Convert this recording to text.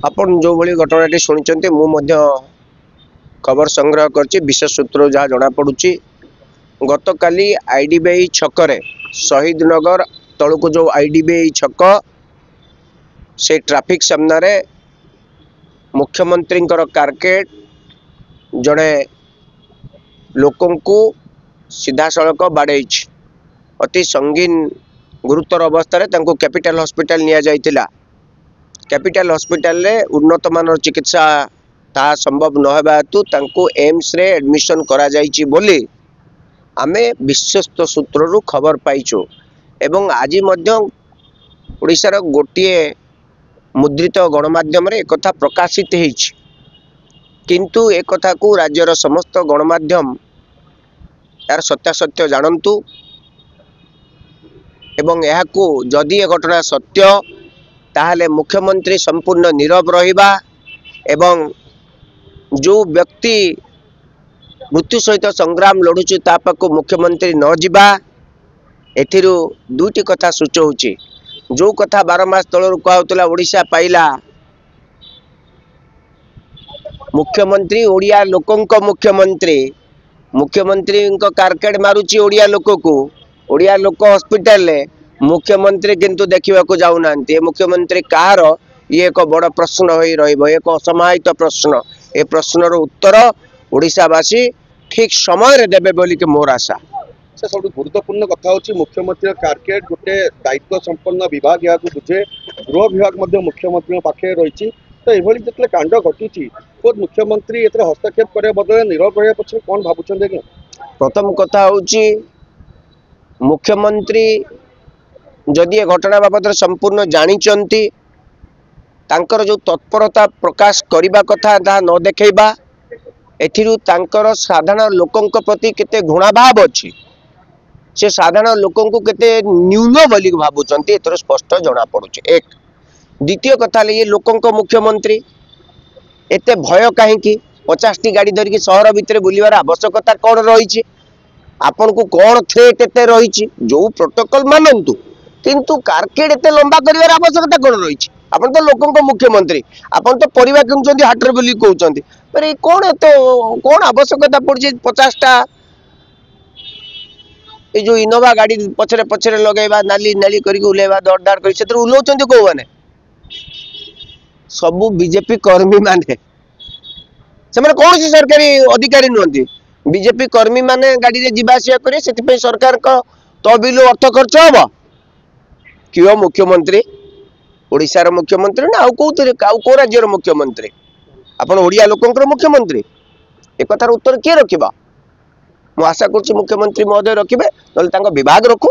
आपण जो भली घटनाटी शुणी मु खबर संग्रह कर विशेष सूत्र जहाँ जना पड़ुची गत काली आईडीबीआई छकरे शहीद नगर तलुक जो आईडीबीआई छक से ट्रैफिक सामने मुख्यमंत्री कारकेट जड़े लोकंकु सीधा सड़क बाड़े अति संगीन गुरुतर अवस्था कैपिटल हॉस्पिटल निया जाइतिला। कैपिटल हॉस्पिटल रे उन्नत मानर चिकित्सा ता संभव न हेबा हेतु तांको एम्स रे एडमिशन करा जाइछि बोली आमे विश्वस्त सूत्ररु खबर पाइछु। एवं आज मध्य ओडिशार गोटिए मुद्रित गणमाध्यम रे एकथा प्रकाशित हेछि, किंतु एक कथा को राज्यर समस्त गणमाध्यम यार सत्यासत्य जानतु एवं यह जदि ए घटना सत्य ताहले मुख्यमंत्री संपूर्ण नीरव रहिबा एवं जो व्यक्ति मृत्यु सहित संग्राम लड़ुची तापक मुख्यमंत्री न जिबा एथिरु दुईटी कथा सूचौची। जो कथा 12 मास तलर कहउतला ओडिशा पाइला मुख्यमंत्री ओडिया लोकंक मुख्यमंत्री मुख्यमंत्री कारकेट मारुची ओडिया लोक को ओडिया लोक हॉस्पिटल ले मुख्यमंत्री किंतु देखा जाऊना मुख्यमंत्री कहार ये एक बड़ प्रश्न हो रही एक असमाहित प्रश्न। ए प्रश्नर उत्तर ओडिशावासी ठीक समय देवे बोली कि मोर आशा। सब गुरुत्वपूर्ण कथा होची मुख्यमंत्री कारकेट गोटे दायित्व संपन्न विभाग या बुझे गृह विभाग मुख्यमंत्री पाखे रही तो ये जिते कांड घटी खुद मुख्यमंत्री ए हस्तक्षेप करने बदले नीरव रहा पक्ष कौन भावुं। प्रथम कथा होची मुख्यमंत्री जदि ए घटना बाबद संपूर्ण जानिचंती तांकर जो तत्परता प्रकाश करने कथा ता न देखा एथिरु तांकर साधारण लोकंक प्रति केते घृणाभाव अच्छी से साधारण लोकंकु केते न्यून बोली भावुचंती एथर स्पष्ट जना पड़ुचे। एक द्वितीय कथा ये लोकंक मुख्यमंत्री एते भय कहीं 50टी गाड़ी धरिकी सहर भितर बुलवार आवश्यकता कौन रही आपन को कौन थ्रेट एते रही जो प्रोटोकॉल मानतु किंतु कारकेट एते लंबा करिवार आवश्यकता कौन रही आपन तो लोकंक मुख्यमंत्री आपन तो परिवार किनुचंती हाटर बोली कहउचंती पर कौन एते कौन आवश्यकता पड़ी 50टा ये जो इनोवा गाड़ी पछरे पछरे लगेबा नाली नाली करके उलेबा दरदार कर से उलौचंती को माने सबु बीजेपी कर्मी माने से माने कौन सी सरकारी अधिकारी नुहंती बीजेपी कर्मी माने गाड़ी रे जीवा आसिया करे सेति सरकार को तहबिल अर्थ खर्च हबो कियो मुख्यमंत्री ओडिशार मुख्यमंत्री ना को राज्यर मुख्यमंत्री आपण ओडिया लोकंकर मुख्यमंत्री एक कथार उत्तर किए रखिबा। मु आशा करछि मुख्यमंत्री महोदय रखिबे नले तांको विभाग रखु